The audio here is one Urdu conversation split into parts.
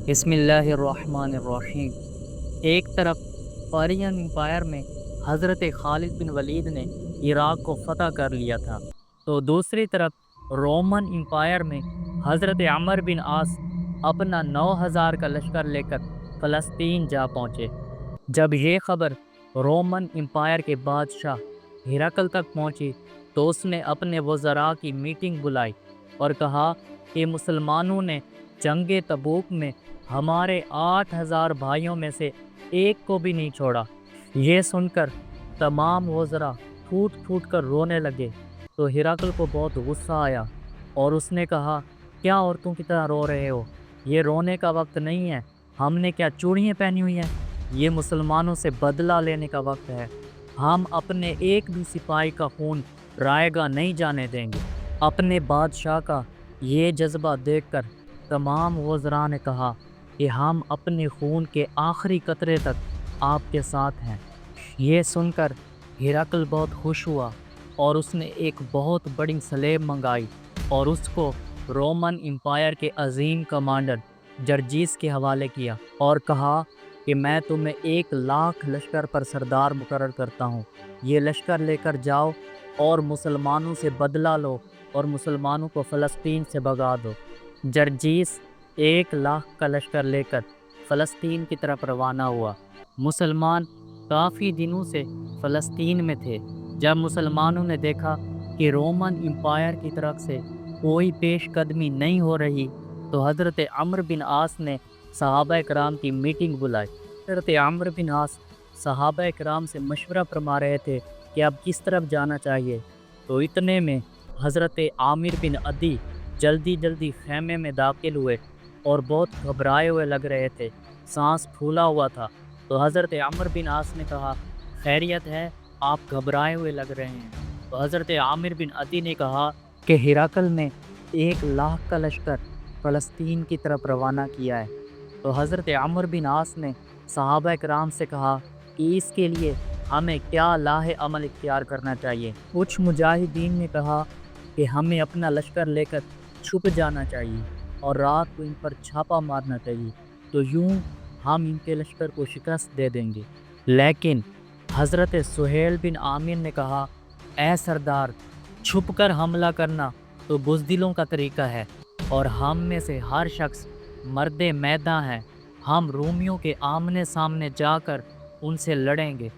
بسم اللہ الرحمن الرحیم۔ ایک طرف پرین امپائر میں حضرت خالد بن ولید نے عراق کو فتح کر لیا تھا، تو دوسری طرف رومن امپائر میں حضرت عمر بن عاص اپنا 9,000 کا لشکر لے کر فلسطین جا پہنچے۔ جب یہ خبر رومن امپائر کے بادشاہ ہرقل تک پہنچی تو اس نے اپنے وزراء کی میٹنگ بلائی اور کہا کہ مسلمانوں نے جنگ تبوک میں ہمارے 8,000 بھائیوں میں سے ایک کو بھی نہیں چھوڑا۔ یہ سن کر تمام وزراء پھوٹ پھوٹ کر رونے لگے تو ہرقل کو بہت غصہ آیا اور اس نے کہا، کیا عورتوں کی طرح رو رہے ہو؟ یہ رونے کا وقت نہیں ہے۔ ہم نے کیا چوڑیاں پہنی ہوئی ہیں؟ یہ مسلمانوں سے بدلہ لینے کا وقت ہے۔ ہم اپنے ایک بھی سپاہی کا خون رائے گاہ نہیں جانے دیں گے۔ اپنے بادشاہ کا یہ جذبہ دیکھ کر تمام وزراء نے کہا کہ ہم اپنے خون کے آخری قطرے تک آپ کے ساتھ ہیں۔ یہ سن کر ہرقل بہت خوش ہوا اور اس نے ایک بہت بڑی سلیب منگائی اور اس کو رومن امپائر کے عظیم کمانڈر جرجیس کے حوالے کیا اور کہا کہ میں تمہیں 1,00,000 لشکر پر سردار مقرر کرتا ہوں۔ یہ لشکر لے کر جاؤ اور مسلمانوں سے بدلہ لو اور مسلمانوں کو فلسطین سے بھگا دو۔ جرجیس 1,00,000 کا لشکر لے کر فلسطین کی طرف روانہ ہوا۔ مسلمان کافی دنوں سے فلسطین میں تھے۔ جب مسلمانوں نے دیکھا کہ رومن امپائر کی طرف سے کوئی پیش قدمی نہیں ہو رہی تو حضرت عمر بن عاص نے صحابہ کرام کی میٹنگ بلائی۔ حضرت عمر بن عاص صحابہ کرام سے مشورہ فرما رہے تھے کہ اب کس طرف جانا چاہیے، تو اتنے میں حضرت عامر بن عدی جلدی خیمے میں داخل ہوئے اور بہت گھبرائے ہوئے لگ رہے تھے، سانس پھولا ہوا تھا۔ تو حضرت عمر بن عاص نے کہا، خیریت ہے؟ آپ گھبرائے ہوئے لگ رہے ہیں۔ تو حضرت عامر بن عدی نے کہا کہ ہرقل نے 1,00,000 کا لشکر فلسطین کی طرف روانہ کیا ہے۔ تو حضرت عمر بن عاص نے صحابہ کرام سے کہا کہ اس کے لیے ہمیں کیا لاہ عمل اختیار کرنا چاہیے۔ کچھ مجاہدین نے کہا کہ ہمیں اپنا لشکر لے کر چھپ جانا چاہیے اور رات کو ان پر چھاپا مارنا چاہیے، تو یوں ہم ان کے لشکر کو شکست دے دیں گے۔ لیکن حضرت سہیل بن عامر نے کہا، اے سردار، چھپ کر حملہ کرنا تو بزدلوں کا طریقہ ہے اور ہم میں سے ہر شخص مرد میداں ہے۔ ہم رومیوں کے آمنے سامنے جا کر ان سے لڑیں گے۔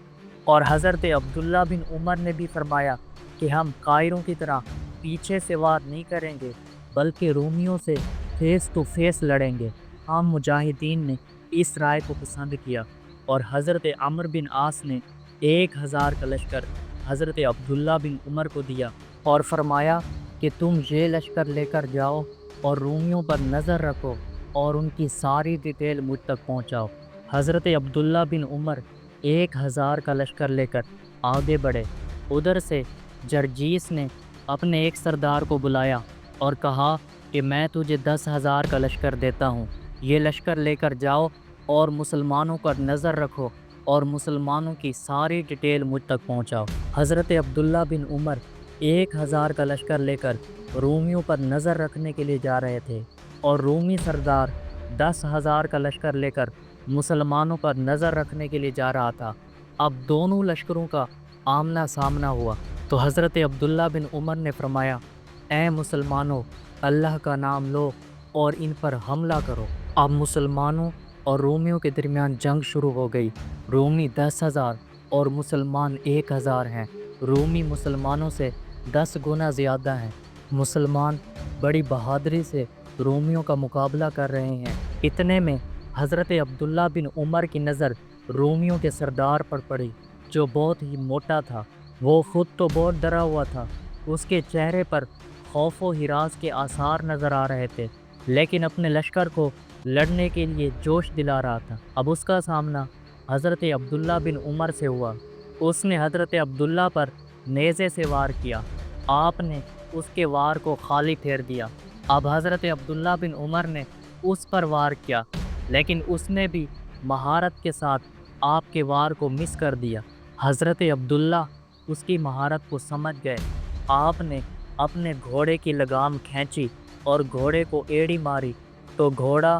اور حضرت عبداللہ بن عمر نے بھی فرمایا کہ ہم قائروں کی طرح پیچھے سے وار نہیں کریں گے بلکہ رومیوں سے فیس ٹو فیس لڑیں گے۔ عام مجاہدین نے اس رائے کو پسند کیا اور حضرت عمر بن عاص نے 1,000 کا لشکر حضرت عبداللہ بن عمر کو دیا اور فرمایا کہ تم یہ لشکر لے کر جاؤ اور رومیوں پر نظر رکھو اور ان کی ساری ڈیٹیل مجھ تک پہنچاؤ۔ حضرت عبداللہ بن عمر 1,000 کا لشکر لے کر آگے بڑھے۔ ادھر سے جرجیس نے اپنے ایک سردار کو بلایا اور کہا کہ میں تجھے 10,000 کا لشکر دیتا ہوں، یہ لشکر لے کر جاؤ اور مسلمانوں پر نظر رکھو اور مسلمانوں کی ساری ڈیٹیل مجھ تک پہنچاؤ۔ حضرت عبداللہ بن عمر 1,000 کا لشکر لے کر رومیوں پر نظر رکھنے کے لیے جا رہے تھے اور رومی سردار 10,000 کا لشکر لے کر مسلمانوں پر نظر رکھنے کے لیے جا رہا تھا۔ اب دونوں لشکروں کا آمنا سامنا ہوا تو حضرت عبداللہ بن عمر نے فرمایا، اے مسلمانوں، اللہ کا نام لو اور ان پر حملہ کرو۔ اب مسلمانوں اور رومیوں کے درمیان جنگ شروع ہو گئی۔ رومی 10,000 اور مسلمان 1,000 ہیں۔ رومی مسلمانوں سے 10 گنا زیادہ ہیں۔ مسلمان بڑی بہادری سے رومیوں کا مقابلہ کر رہے ہیں۔ اتنے میں حضرت عبداللہ بن عمر کی نظر رومیوں کے سردار پر پڑی جو بہت ہی موٹا تھا۔ وہ خود تو بہت ڈرا ہوا تھا، اس کے چہرے پر خوف و ہراس کے آثار نظر آ رہے تھے، لیکن اپنے لشکر کو لڑنے کے لیے جوش دلا رہا تھا۔ اب اس کا سامنا حضرت عبداللہ بن عمر سے ہوا۔ اس نے حضرت عبداللہ پر نیزے سے وار کیا۔ آپ نے اس کے وار کو خالی پھیر دیا۔ اب حضرت عبداللہ بن عمر نے اس پر وار کیا، لیکن اس نے بھی مہارت کے ساتھ آپ کے وار کو مس کر دیا۔ حضرت عبداللہ اس کی مہارت کو سمجھ گئے۔ آپ نے اپنے گھوڑے کی لگام کھینچی اور گھوڑے کو ایڑی ماری تو گھوڑا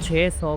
600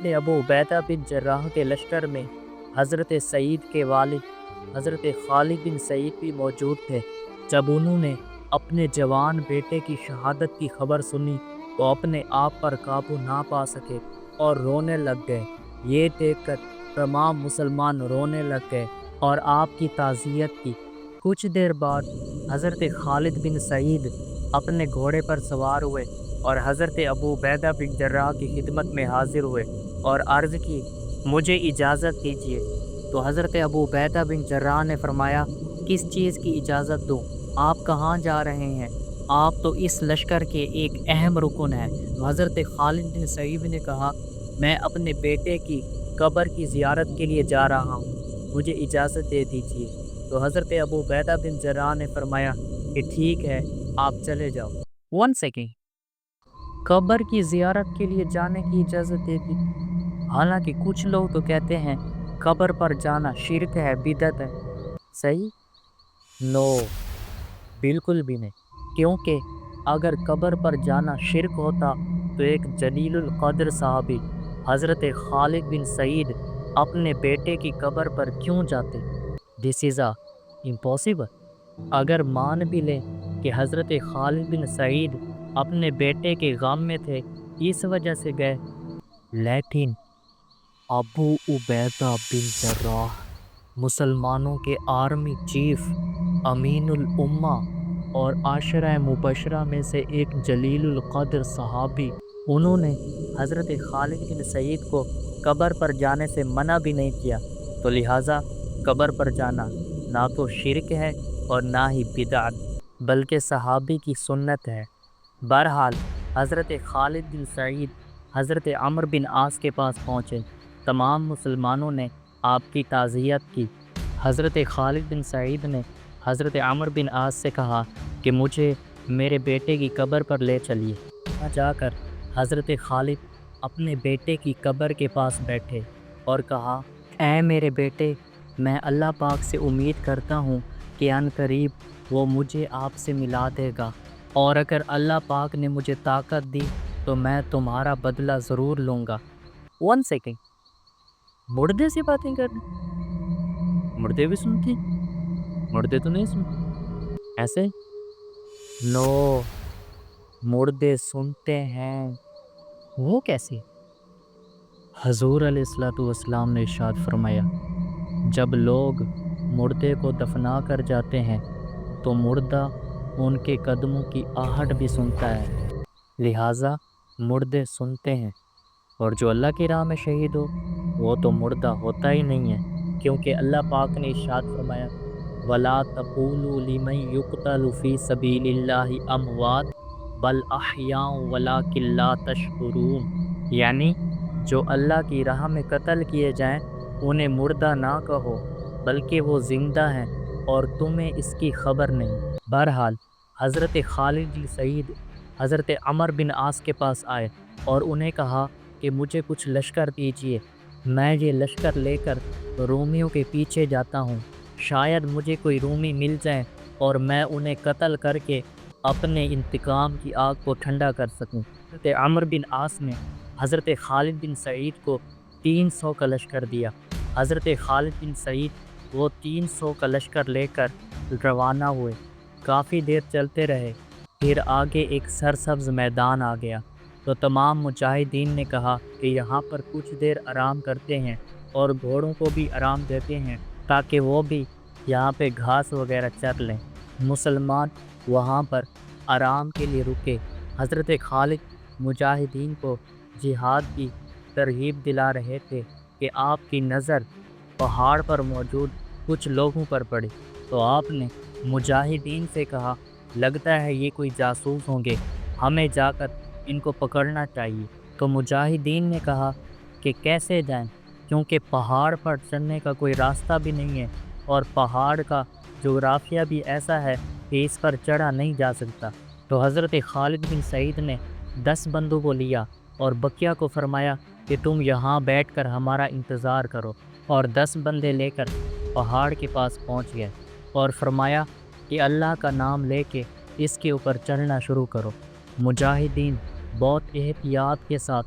اپنے ابو عبیدہ بن جراح کے لشکر میں حضرت سعید کے والد حضرت خالد بن سعید بھی موجود تھے۔ جب انہوں نے اپنے جوان بیٹے کی شہادت کی خبر سنی تو اپنے آپ پر قابو نہ پا سکے اور رونے لگ گئے۔ یہ دیکھ کر تمام مسلمان رونے لگ گئے اور آپ کی تعزیت کی۔ کچھ دیر بعد حضرت خالد بن سعید اپنے گھوڑے پر سوار ہوئے اور حضرت ابو عبیدہ بن جراح کی خدمت میں حاضر ہوئے اور عرض کی، مجھے اجازت دیجیے۔ تو حضرت ابو عبیدہ بن جراح نے فرمایا، کس چیز کی اجازت دوں؟ آپ کہاں جا رہے ہیں؟ آپ تو اس لشکر کے ایک اہم رکن ہیں۔ تو حضرت خالد بن سعید نے کہا، میں اپنے بیٹے کی قبر کی زیارت کے لیے جا رہا ہوں، مجھے اجازت دے دیجیے۔ تو حضرت ابو عبیدہ بن جراح نے فرمایا کہ ٹھیک ہے، آپ چلے جاؤ۔ 1 سیکنڈ، قبر کی زیارت کے لیے جانے کی اجازت دے دی؟ حالانکہ کچھ لوگ تو کہتے ہیں قبر پر جانا شرک ہے، بدعت ہے۔ صحیح؟ نو، بالکل بھی نہیں، کیونکہ اگر قبر پر جانا شرک ہوتا تو ایک جلیل القدر صحابی حضرت خالد بن سعید اپنے بیٹے کی قبر پر کیوں جاتے؟ دس از امپاسبل۔ اگر مان بھی لیں کہ حضرت خالد بن سعید اپنے بیٹے کے غم میں تھے، اس وجہ سے گئے، لیکن ابو عبیدہ بن جراح مسلمانوں کے آرمی چیف، امین الامہ اور عاشرہ مبشرہ میں سے ایک جلیل القدر صحابی، انہوں نے حضرت خالد بن سعید کو قبر پر جانے سے منع بھی نہیں کیا، تو لہٰذا قبر پر جانا نہ تو شرک ہے اور نہ ہی بدعت، بلکہ صحابی کی سنت ہے۔ بہرحال حضرت خالد بن سعید حضرت عمرو بن عاص کے پاس پہنچے۔ تمام مسلمانوں نے آپ کی تعزیت کی۔ حضرت خالد بن سعید نے حضرت عمرو بن عاص سے کہا کہ مجھے میرے بیٹے کی قبر پر لے چلیے۔ وہاں جا کر حضرت خالد اپنے بیٹے کی قبر کے پاس بیٹھے اور کہا، اے میرے بیٹے، میں اللہ پاک سے امید کرتا ہوں کہ عن قریب وہ مجھے آپ سے ملا دے گا، اور اگر اللہ پاک نے مجھے طاقت دی تو میں تمہارا بدلہ ضرور لوں گا۔ 1 سیکنڈ، مردے سے باتیں کرنا؟ مردے بھی سنتے؟ مردے تو نہیں سنتے ایسے؟ نو، مردے سنتے ہیں۔ وہ کیسے؟ حضور علیہ الصلوۃ والسلام نے ارشاد فرمایا، جب لوگ مردے کو دفنا کر جاتے ہیں تو مردہ ان کے قدموں کی آہٹ بھی سنتا ہے، لہٰذا مردے سنتے ہیں، اور جو اللہ کی راہ میں شہید ہو وہ تو مردہ ہوتا ہی نہیں ہے، کیونکہ اللہ پاک نے ارشاد فرمایا، وَلَا تَقُولُوا لِمَن يُقْتَلُ فِي سَبِيلِ اللَّهِ أَمْوَاتٌ بَلْ أَحْيَاءٌ وَلَٰكِن لَّا تَشْعُرُونَ، یعنی جو اللہ کی راہ میں قتل کیے جائیں انہیں مردہ نہ کہو، بلکہ وہ زندہ ہیں اور تمہیں اس کی خبر نہیں۔ بہرحال حضرت خالد بن سعید حضرت عمرو بن عاص کے پاس آئے اور انہیں کہا کہ مجھے کچھ لشکر دیجیے، میں یہ لشکر لے کر رومیوں کے پیچھے جاتا ہوں، شاید مجھے کوئی رومی مل جائیں اور میں انہیں قتل کر کے اپنے انتقام کی آگ کو ٹھنڈا کر سکوں۔ حضرت عمرو بن عاص نے حضرت خالد بن سعید کو 300 کا لشکر دیا۔ حضرت خالد بن سعید وہ 300 کا لشکر لے کر روانہ ہوئے۔ کافی دیر چلتے رہے، پھر آگے ایک سرسبز میدان آ گیا، تو تمام مجاہدین نے کہا کہ یہاں پر کچھ دیر آرام کرتے ہیں اور گھوڑوں کو بھی آرام دیتے ہیں تاکہ وہ بھی یہاں پہ گھاس وغیرہ چر لیں۔ مسلمان وہاں پر آرام کے لیے رکے۔ حضرت خالد مجاہدین کو جہاد کی ترغیب دلا رہے تھے کہ آپ کی نظر پہاڑ پر موجود کچھ لوگوں پر پڑی، تو آپ نے مجاہدین سے کہا، لگتا ہے یہ کوئی جاسوس ہوں گے، ہمیں جا کر ان کو پکڑنا چاہیے۔ تو مجاہدین نے کہا کہ کیسے جائیں، کیونکہ پہاڑ پر چڑھنے کا کوئی راستہ بھی نہیں ہے اور پہاڑ کا جغرافیہ بھی ایسا ہے کہ اس پر چڑھا نہیں جا سکتا۔ تو حضرت خالد بن سعید نے 10 بندوں کو لیا اور بقیہ کو فرمایا کہ تم یہاں بیٹھ کر ہمارا انتظار کرو، اور 10 بندے لے کر پہاڑ کے پاس پہنچ گئے اور فرمایا کہ اللہ کا نام لے کے اس کے اوپر چڑھنا شروع کرو۔ مجاہدین بہت احتیاط کے ساتھ